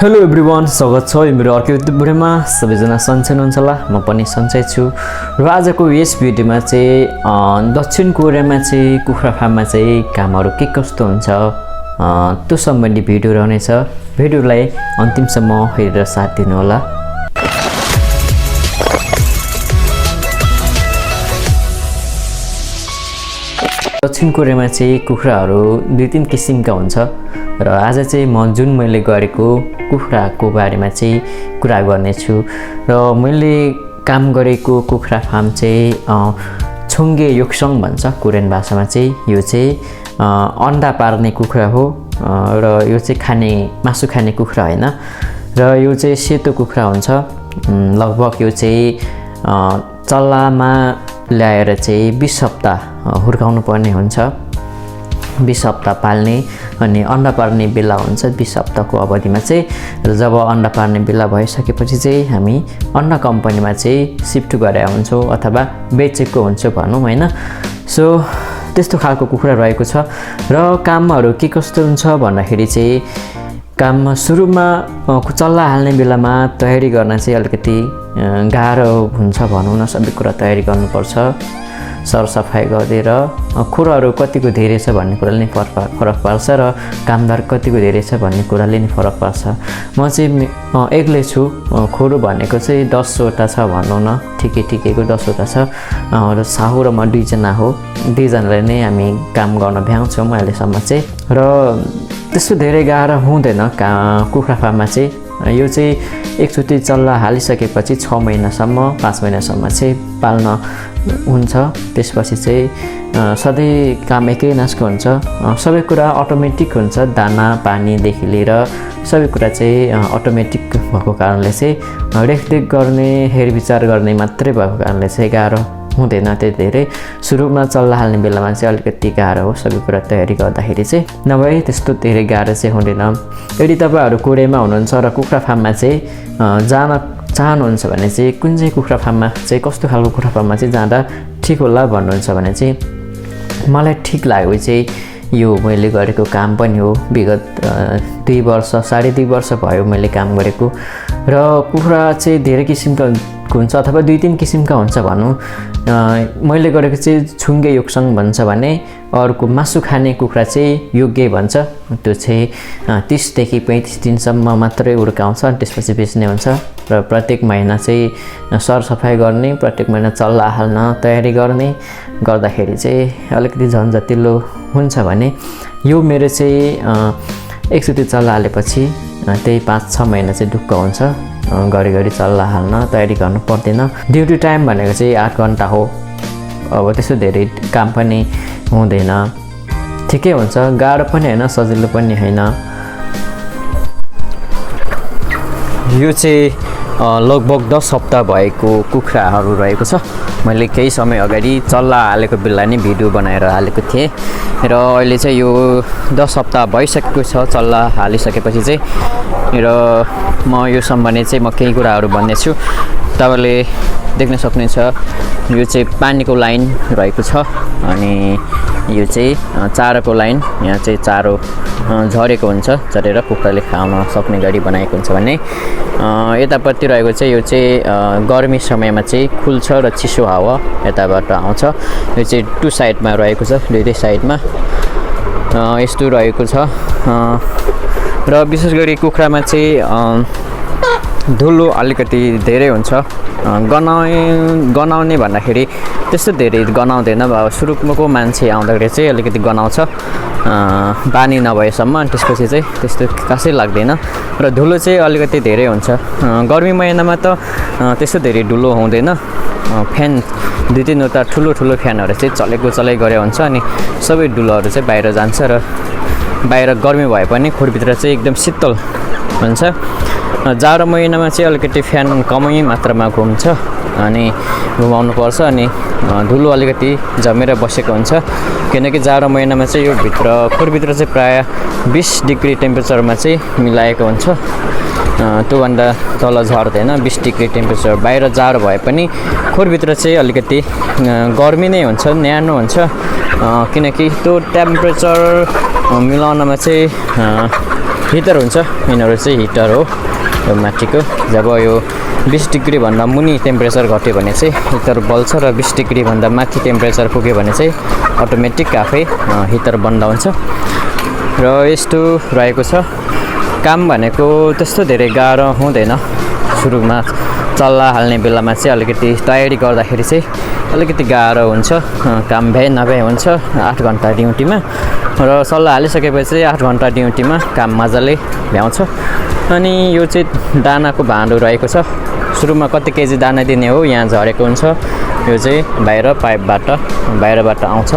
Hello everyone, स्वागत छ मेरो अर्को युट्युब भिडियोमा। सबैजना सन्चै हुनुहुन्छ होला, म पनि सन्चै छु। र आजको यस भिडियोमा चाहिँ दक्षिण कोरियामा चाहिँ कुखुरा फार्ममा चाहिँ कामहरू के कस्तो हुन्छ त्यो सम्बन्धी भिडियो रहनेछ। भिडियोलाई अन्तिमसम्म हेरेर साथ दिनु होला। दक्षिण कोरियामा चाहिँ कुखुराहरू दुई तीन किसिमका हुन्छ र आज चाहिँ म जुन मैले गरेको कुखुराको बारेमा चाहिँ कुरा गर्नेछु। र मैले काम गरेको कुखुरा फार्म चाहिँ छुङ्गे योक्सङ भन्छ कोरियन भाषामा चाहिँ। यो चाहिँ अन्डा पार्ने कुखुरा हो र यो चाहिँ मासु खाने कुखुरा होइन। र यो चाहिँ सेतो कुखुरा हुन्छ। लगभग यो चाहिँ चल्लामा ल्याएर चाहिँ 20 हप्ता हुर्काउनु पर्ने हुन्छ। 20 हप्ता पाल्ने अनि अन्डा पार्ने बेला हुन्छ 20 हप्ताको अवधिमा चाहिँ। र जब अन्डा पार्ने बेला भइसकेपछि चाहिँ हामी अन्डा कम्पनीमा चाहिँ सिफ्ट गरेर हुन्छौँ अथवा बेचेको हुन्छ भनौँ होइन। सो त्यस्तो खालको कुखुरा रहेको छ। र कामहरू के कस्तो हुन्छ भन्दाखेरि चाहिँ काममा सुरुमा चल्ला हाल्ने बेलामा तयारी गर्न चाहिँ अलिकति गाह्रो हुन्छ भनौँ न। सबै कुरा तयारी गर्नुपर्छ, सरसफाइ गरिदिएर खुराहरू कतिको धेरै छ भन्ने कुराले नि फरक पार्छ र कामदार कतिको धेरै छ भन्ने कुराले नि फरक पार्छ। म चाहिँ एक्लै छु। खुरो भनेको चाहिँ 10वटा छ भनौँ न, ठिकैको 10वटा छ। र साहु र म दुईजना हो। दुईजनाले नै हामी काम गर्न भ्याउँछौँ अहिलेसम्म चाहिँ। र त्यस्तो धेरै गाह्रो हुँदैन कुखुरा फार्ममा चाहिँ। यो चाहिँ एकचोटि चल्ला हालिसकेपछि 6 महिनासम्म 5 महिनासम्म चाहिँ पाल्न हुन्छ। त्यसपछि चाहिँ सधैँ काम एकै नासको हुन्छ। सबै कुरा अटोमेटिक हुन्छ। दाना पानीदेखि लिएर सबै कुरा चाहिँ अटोमेटिक भएको कारणले चाहिँ रेखदेख गर्ने हेरविचार गर्ने मात्रै भएको कारणले चाहिँ गाह्रो हुँदैन त्यति धेरै। सुरुमा चल्ला हाल्ने बेलामा चाहिँ अलिकति गाह्रो हो सबै कुरा तयारी गर्दाखेरि चाहिँ, नभए त्यस्तो धेरै गाह्रो चाहिँ हुँदैन। यदि तपाईँहरू कोरियामा हुनुहुन्छ र कुखुरा फार्ममा चाहिँ जान चाहनुहुन्छ भने चाहिँ कुन चाहिँ कुखुरा फार्ममा चाहिँ कस्तो खालको कुखुरा फार्ममा चाहिँ जाँदा ठिक होला भन्नुहुन्छ भने चाहिँ मलाई ठिक लाग्यो चाहिँ यो मैले गरेको काम पनि हो। विगत 2 वर्ष 2.5 वर्ष भयो मैले काम गरेको। र कुखुरा चाहिँ धेरै किसिमका हुन्छ अथवा 2-3 किसिमका हुन्छ भनौँ। मैले गरेको चाहिँ छुङ्गे योक्सङ भन्छ भने अर्को मासु खाने कुखुरा चाहिँ योग्य भन्छ। त्यो चाहिँ 30 देखि 35 दिनसम्म मात्रै हुर्काउँछ अनि त्यसपछि बेच्ने हुन्छ। र प्रत्येक महिना चाहिँ सरसफाइ गर्ने, प्रत्येक महिना चल्ला हाल्न तयारी गर्दाखेरि चाहिँ अलिकति झन्झटिलो हुन्छ भने यो मेरो चाहिँ एकचोटि चल्ला हालेपछि त्यही 5-6 महिना चाहिँ ढुक्क हुन्छ। घरिघरि चल्ला हाल्न तयारी गर्नु पर्दैन। ड्युटी टाइम भनेको चाहिँ 8 घन्टा हो। अब त्यस्तो धेरै काम पनि हुँदैन, ठिकै हुन्छ। गाह्रो पनि होइन, सजिलो पनि होइन। यो चाहिँ लगभग 10 हप्ता भएको कुखुराहरू रहेको छ। मैले केही समय अगाडि चल्ला हालेको बेला नै भिडियो बनाएर हालेको थिएँ। र अहिले चाहिँ यो 10 हप्ता भइसकेको छ चल्ला हालिसकेपछि चाहिँ। र म यो सम्बन्धी चाहिँ म केही कुराहरू भन्नेछु। तपाईँले देख्न सक्नुहुन्छ यो चाहिँ पानीको लाइन रहेको छ अनि यो चाहिँ चारोको लाइन। यहाँ चाहिँ चारो झरेको हुन्छ, झरेर कुखुराले खान सक्ने गरी बनाएको हुन्छ भने यतापट्टि रहेको चाहिँ यो चाहिँ गर्मी समयमा चाहिँ खुल्छ र चिसो हावा यताबाट आउँछ। यो चाहिँ 2 साइडमा रहेको छ, दुईटै साइडमा यस्तो रहेको छ। र विशेष गरी कुखुरामा चाहिँ धुलो अलिकति धेरै हुन्छ। गनाउने भन्दाखेरि त्यस्तो धेरै गनाउँदैन। अब सुरुको मान्छे आउँदाखेरि चाहिँ अलिकति गनाउँछ बानी नभएसम्म। त्यसपछि चाहिँ त्यस्तो खासै लाग्दैन। र धुलो चाहिँ अलिकति धेरै हुन्छ। गर्मी महिनामा त त्यस्तो धेरै धुलो हुँदैन। फ्यान 2-3वटा ठुलो फ्यानहरू चाहिँ चलाइ गरे हुन्छ अनि सबै धुलोहरू चाहिँ बाहिर जान्छ र बाहिर गर्मी भए पनि खोरभित्र चाहिँ एकदम शीतल हुन्छ। जाडो महिनामा चाहिँ अलिकति फ्यान कमै मात्रामा घुम्छ अनि घुमाउनुपर्छ अनि धुलो अलिकति जमेर बसेको हुन्छ। किनकि जाडो महिनामा चाहिँ यो खोरभित्र चाहिँ प्रायः 20 डिग्री टेम्परेचरमा चाहिँ मिलाएको हुन्छ। त्योभन्दा तल झर्दैन। 20 डिग्री टेम्परेचर बाहिर जाडो भए पनि खोरभित्र चाहिँ अलिकति गर्मी नै हुन्छ, न्यानो हुन्छ। किनकि त्यो टेम्परेचर मिलाउनमा चाहिँ हिटर हुन्छ, यिनीहरू चाहिँ हिटर हो यो माथिको। जब यो 20 डिग्री भन्दा मुनि टेम्परेचर घट्यो भने चाहिँ हिटर बल्छ र 20 डिग्री भन्दा माथि टेम्परेचर पुग्यो भने चाहिँ अटोमेटिक आफै हिटर बन्द हुन्छ र यस्तो रहेको छ। काम भनेको त्यस्तो धेरै गाह्रो हुँदैन। सुरुमा चल्ला हाल्ने बेलामा चाहिँ अलिकति तयारी गर्दाखेरि चाहिँ अलिकति गाह्रो हुन्छ, काम भए नभए हुन्छ 8 घन्टा ड्युटीमा र चल्ला हालिसकेपछि 8 घन्टा ड्युटीमा काम मजाले भ्याउँछ। अनि यो चाहिँ दानाको भाँडो रहेको छ। सुरुमा कति केजी दाना दिने हो यहाँ झरेको हुन्छ, यो चाहिँ बाहिरबाट आउँछ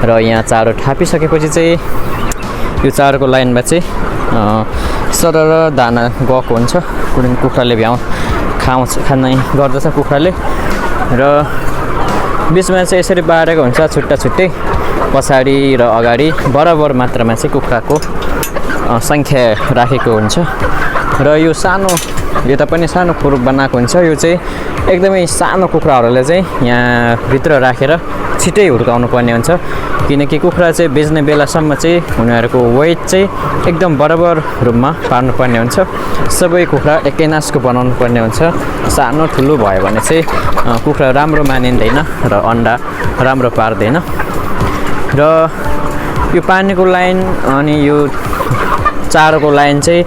र यहाँ चारो थापिसकेपछि चाहिँ यो चारोको लाइनमा चाहिँ सरर दाना गएको हुन्छ। कुखुराले खाने गर्दछ कुखुराले र बिचमा चाहिँ यसरी बारेको हुन्छ छुट्टा छुट्टै, पछाडि र अगाडि बराबर मात्रामा चाहिँ कुखुराको सङ्ख्या राखेको हुन्छ र यो यता पनि सानो खोर बनाएको हुन्छ। यो चाहिँ एकदमै सानो कुखुराहरूलाई चाहिँ यहाँ भित्र राखेर छिटै हुर्काउनु पर्ने हुन्छ, किनकि कुखुरा चाहिँ बेच्ने बेलासम्म चाहिँ उनीहरूको वेट चाहिँ एकदम बराबर रूपमा पार्नुपर्ने हुन्छ। सबै कुखुरा एकै नासको बनाउनु पर्ने हुन्छ। सानो ठुलो भयो भने चाहिँ कुखुरा राम्रो मानिँदैन र अन्डा राम्रो पार्दैन। र यो पानीको लाइन अनि यो चारोको लाइन चाहिँ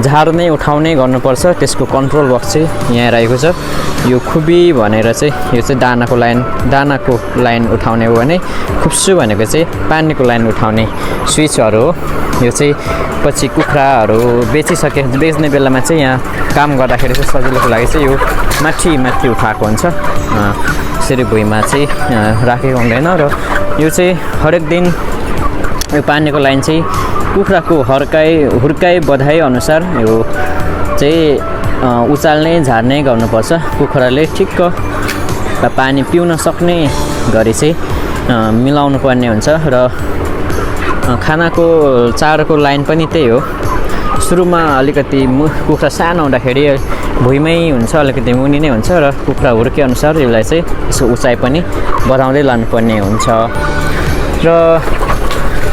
झार्ने उठाउने गर्नुपर्छ। त्यसको कन्ट्रोल बक्स चाहिँ यहाँ रहेको छ। यो खुबी भनेर चाहिँ यो चाहिँ दानाको लाइन उठाउने हो भने खुप्सु भनेको चाहिँ पानीको लाइन उठाउने स्विचहरू हो। यो चाहिँ पछि कुखुराहरू बेच्ने बेलामा चाहिँ यहाँ काम गर्दाखेरि चाहिँ सजिलोको लागि चाहिँ यो माथि उठाएको हुन्छ, यसरी भुइँमा चाहिँ राखेको हुँदैन। र यो चाहिँ हरेक दिन यो पानीको लाइन चाहिँ कुखुराको हुर्काइ बधाइ अनुसार यो चाहिँ उचाल्ने झार्ने गर्नुपर्छ। कुखुराले ठिक्क पानी पिउन सक्ने गरी चाहिँ मिलाउनु पर्ने हुन्छ। र खानाको चारोको लाइन पनि त्यही हो। सुरुमा अलिकति कुखुरा सानो हुँदाखेरि भुइँमै हुन्छ, अलिकति मुनि नै हुन्छ र कुखुरा हुर्के अनुसार यसलाई चाहिँ यसको उचाइ पनि बढाउँदै लानुपर्ने हुन्छ। र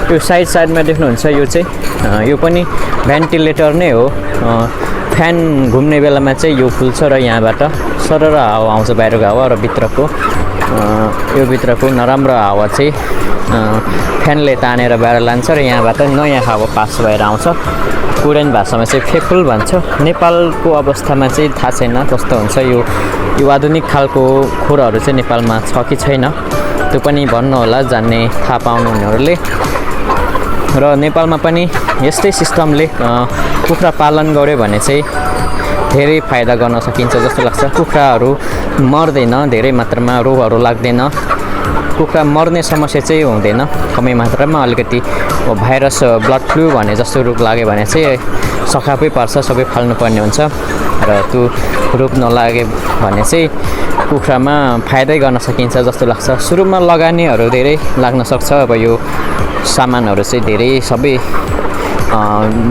यो साइडमा देख्नुहुन्छ यो चाहिँ यो पनि भेन्टिलेटर नै हो। फ्यान घुम्ने बेलामा चाहिँ यो खुल्छ र यहाँबाट सरर हावा आउँछ, बाहिरको हावा र यो भित्रको नराम्रो हावा चाहिँ फ्यानले तानेर बाहिर लान्छ र यहाँबाट नयाँ हावा पास भएर आउँछ। कोरियन भाषामा चाहिँ फेफुल भन्छ। नेपालको अवस्थामा चाहिँ थाहा छैन कस्तो हुन्छ। यो आधुनिक खालको खोरहरू चाहिँ नेपालमा छ कि छैन त्यो पनि भन्नुहोला, जान्ने थाहा पाउनु हुनेहरूले। र नेपालमा पनि यस्तै सिस्टमले कुखुरा पालन गर्यो भने चाहिँ धेरै फाइदा गर्न सकिन्छ जस्तो लाग्छ। कुखुराहरू मर्दैन, धेरै मात्रामा रोगहरू लाग्दैन, कुखुरा मर्ने समस्या चाहिँ हुँदैन। कमै मात्रामा अलिकति भाइरस ब्लड फ्लू भने जस्तो रोग लाग्यो भने चाहिँ सखापै पार्छ, सबै फाल्नुपर्ने हुन्छ। र त्यो रोग नलागे भने चाहिँ कुखुरामा फाइदै गर्न सकिन्छ जस्तो लाग्छ। सुरुमा लगानीहरू धेरै लाग्न सक्छ। अब यो सामानहरू चाहिँ धेरै सबै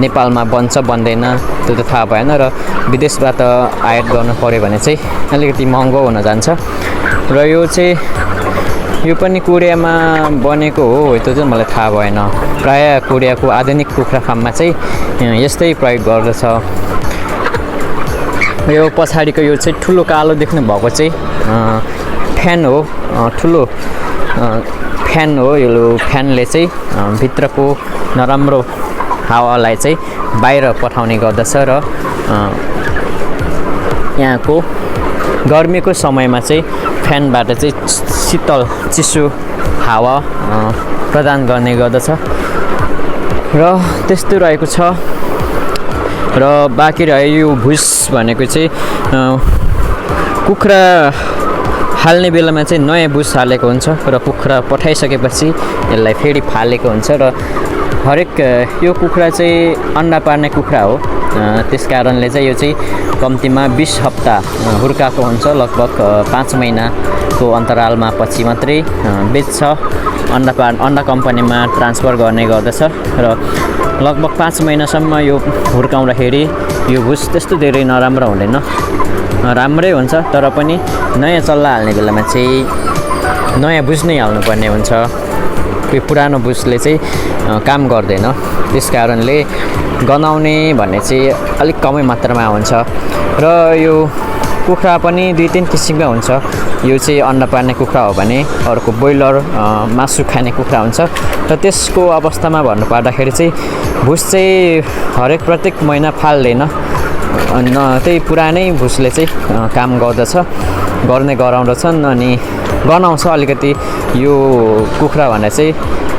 नेपालमा बन्छ बन्दैन त्यो त थाहा भएन र विदेशबाट आयात गर्नु पर्यो भने चाहिँ अलिकति महँगो हुन जान्छ। र यो पनि कोरियामा बनेको हो त्यो चाहिँ मलाई थाहा भएन। प्रायः कोरियाको आधुनिक कुखुरा फार्ममा चाहिँ यस्तै प्रयोग गर्दछ। यो पछाडिको यो चाहिँ ठुलो कालो देख्नु भएको चाहिँ फ्यान हो, ठुलो फ्यान हो। यो फ्यानले चाहिँ भित्रको नराम्रो हावालाई चाहिँ बाहिर पठाउने गर्दछ र यहाँको गर्मीको समयमा चाहिँ फ्यानबाट चाहिँ शीतल चिसो हावा प्रदान गर्ने गर्दछ र त्यस्तो रहेको छ। र बाँकी रह्यो यो भुस भनेको चाहिँ कुखुरा हाल्ने बेलामा चाहिँ नयाँ भुस हालेको हुन्छ र कुखुरा पठाइसकेपछि यसलाई फेरि फालेको हुन्छ। र हरेक यो कुखुरा चाहिँ अन्डा पार्ने कुखुरा हो, त्यस कारणले चाहिँ यो चाहिँ कम्तीमा 20 हप्ता हुर्काएको हुन्छ। लगभग 5 महिनाको अन्तरालमा पछि मात्रै बेच्छ। अन्डा कम्पनीमा ट्रान्सफर गर्ने गर्दछ र लगभग 5 महिनासम्म यो हुर्काउँदाखेरि यो भुस त्यस्तो धेरै नराम्रो हुँदैन, राम्रै हुन्छ। तर पनि नयाँ चल्ला हाल्ने बेलामा चाहिँ नयाँ भुस नै हाल्नुपर्ने हुन्छ। त्यो पुरानो भुसले चाहिँ काम गर्दैन। त्यस कारणले गनाउने भन्ने चाहिँ अलिक कमै मात्रामा हुन्छ र यो कुखुरा पनि 2-3 किसिमका हुन्छ यो चाहिँ अन्डा पार्ने कुखुरा हो भने अर्को ब्रोइलर मासु खाने कुखुरा हुन्छ र त्यसको अवस्थामा भन्नुपर्दाखेरि चाहिँ भुस चाहिँ हरेक प्रत्येक महिना फाल्दैन त्यही पुरानै भुसले चाहिँ काम गर्ने गराउँदछन् अनि गनाउँछ अलिकति यो कुखुरा भने चाहिँ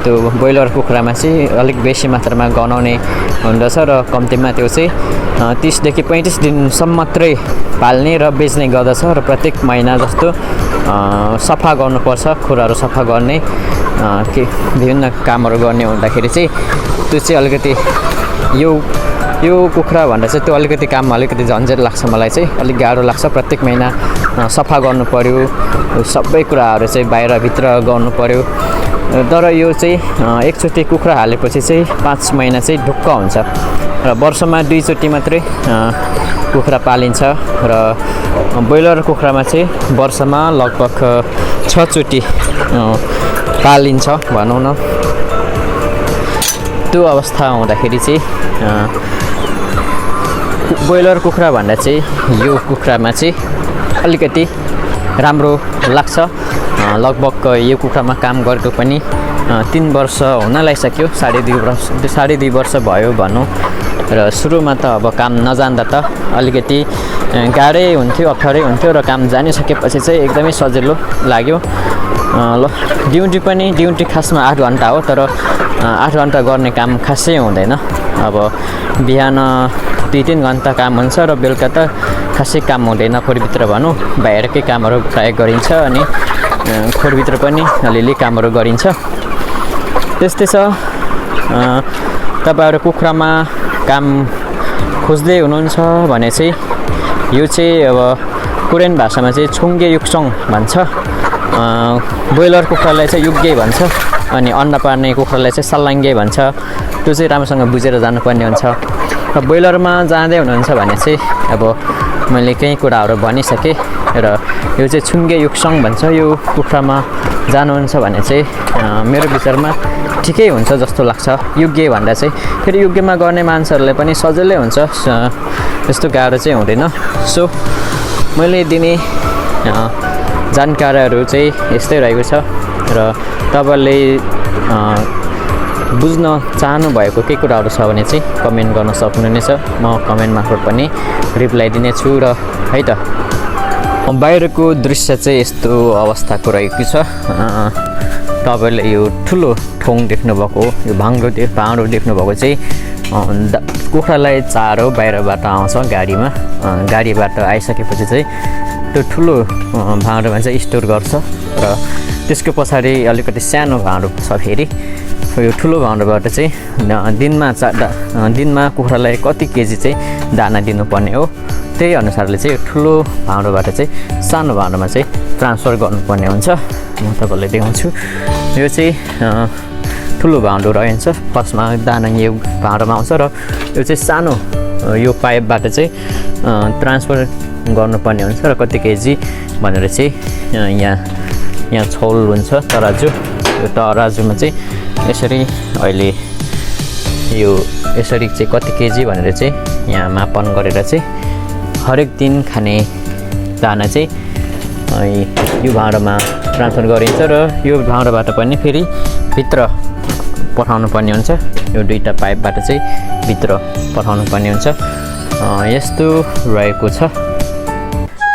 त्यो ब्रोइलर कुखुरामा चाहिँ अलिक बेसी मात्रामा गनाउने हुँदछ र कम्तीमा त्यो चाहिँ 30 देखि 35 दिनसम्म मात्रै पाल्ने र बेच्ने गर्दछ र प्रत्येक महिना जस्तो सफा गर्नुपर्छ खुराहरू सफा गर्ने के विभिन्न कामहरू गर्ने हुँदाखेरि चाहिँ त्यो चाहिँ अलिकति यो कुखुरा भन्दा चाहिँ त्यो अलिकति काम अलिकति झन्झट लाग्छ मलाई चाहिँ अलिक गाह्रो लाग्छ प्रत्येक महिना सफा गर्नु पर्यो सबै कुराहरू चाहिँ बाहिरभित्र गर्नु पर्यो तर यो चाहिँ एकचोटि कुखुरा हालेपछि चाहिँ 5 महिना चाहिँ ढुक्क हुन्छ र वर्षमा 2 चोटि मात्रै कुखुरा पालिन्छ र ब्रोइलर कुखुरामा चाहिँ वर्षमा लगभग 6 चोटि पालिन्छ भनौँ न त्यो अवस्था हुँदाखेरि चाहिँ ब्रोइलर कुखुरा भन्दा चाहिँ यो कुखुरामा चाहिँ अलिकति राम्रो लाग्छ लगभग यो कुखुरामा काम गरेको पनि 3 वर्ष हुन लागिसक्यो 2.5 वर्ष भयो भनौँ र सुरुमा त अब काम नजान्दा त अलिकति गाह्रै हुन्थ्यो अप्ठ्यारै हुन्थ्यो र काम जानिसकेपछि चाहिँ एकदमै सजिलो लाग्यो ड्युटी खासमा 8 घन्टा हो तर 8 घन्टा गर्ने काम खासै हुँदैन अब बिहान 2-3 घन्टा काम हुन्छ र बेलुका त खासै काम हुँदैन खोरभित्र भनौँ बाहिरकै कामहरू प्राय गरिन्छ अनि खोरभित्र पनि अलिअलि कामहरू गरिन्छ त्यस्तै छ तपाईहरु कुखुरामा काम खोज्दै हुनुहुन्छ भने चाहिँ यो चाहिँ अब कोरियन भाषामा चाहिँ छुङ्गे युक्सङ भन्छ ब्रोइलर कुखुरालाई चाहिँ युग्गे भन्छ अनि अन्डा पार्ने कुखुरालाई चाहिँ सल्लाङ्गे भन्छ त्यो चाहिँ राम्रोसँग बुझेर जानुपर्ने हुन्छ र ब्रोइलरमा जाँदै हुनुहुन्छ भने चाहिँ अब मैले केही कुराहरू भनिसकेँ र यो चाहिँ छुङ्गे युक्सङ भन्छ यो कुखुरामा जानुहुन्छ भने चाहिँ मेरो विचारमा ठिकै हुन्छ जस्तो लाग्छ युग्गे भन्दा चाहिँ फेरि युग्गेमा गर्ने मान्छेहरूलाई पनि सजिलै हुन्छ त्यस्तो गाह्रो चाहिँ हुँदैन सो मैले दिने जानकारीहरू चाहिँ यस्तै रहेको छ र तपाईँले बुझ्न चाहनु भएको केही कुराहरू छ भने चाहिँ कमेन्ट गर्न सक्नुहुनेछ म कमेन्ट मार्फत पनि रिप्लाई दिनेछु र है त बाहिरको दृश्य चाहिँ यस्तो अवस्थाको रहेको छ तपाईले यो ठुलो ठोङ देख्नुभएको यो भाँडो देख्नुभएको चाहिँ कुखुरालाई चारो बाहिरबाट आउँछ गाडीबाट आइसकेपछि चाहिँ त्यो ठुलो भाँडोमा चाहिँ स्टोर गर्छ र त्यसको पछाडि अलिकति सानो भाँडो छ फेरि यो ठुलो भाँडोबाट चाहिँ दिनमा कुखुरालाई कति केजी चाहिँ दाना दिनुपर्ने हो त्यही अनुसारले चाहिँ ठुलो भाँडोबाट चाहिँ सानो भाँडोमा चाहिँ ट्रान्सफर गर्नुपर्ने हुन्छ म तपाईँलाई देखाउँछु यो चाहिँ ठुलो भाँडो रहन्छ फर्स्टमा दाना यो भाँडोमा आउँछ र यो चाहिँ सानो यो पाइपबाट चाहिँ ट्रान्सफर गर्नुपर्ने हुन्छ र कति केजी भनेर चाहिँ यहाँ छौल हुन्छ तराजु यो तराजुमा चाहिँ यसरी अहिले यो यसरी चाहिँ कति केजी भनेर चाहिँ यहाँ मापन गरेर चाहिँ हरेक दिन खाने दाना चाहिँ यो भाँडोमा ट्रान्सफर गरिन्छ र यो भाँडोबाट पनि फेरि भित्र पठाउनु पर्ने हुन्छ यो दुईटा पाइपबाट चाहिँ भित्र पठाउनु पर्ने हुन्छ यस्तो रहेको छ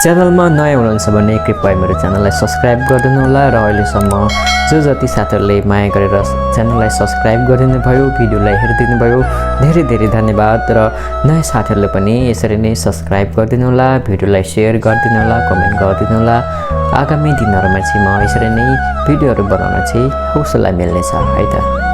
च्यानलमा नयाँ हुनुहुन्छ भने कृपया मेरो च्यानललाई सब्सक्राइब गरिदिनु होला र अहिलेसम्म जति साथीहरूले माया गरेर च्यानललाई सब्सक्राइब गरिदिनु भयो भिडियोलाई हेरिदिनु भयो धेरै धेरै धन्यवाद र नयाँ साथीहरूले पनि यसरी नै सब्सक्राइब गरिदिनु होला भिडियोलाई सेयर गरिदिनु होला कमेन्ट गरिदिनु होला आगामी दिनहरूमा चाहिँ म यसरी नै भिडियोहरू बनाउन चाहिँ हौसला मिल्नेछ है त।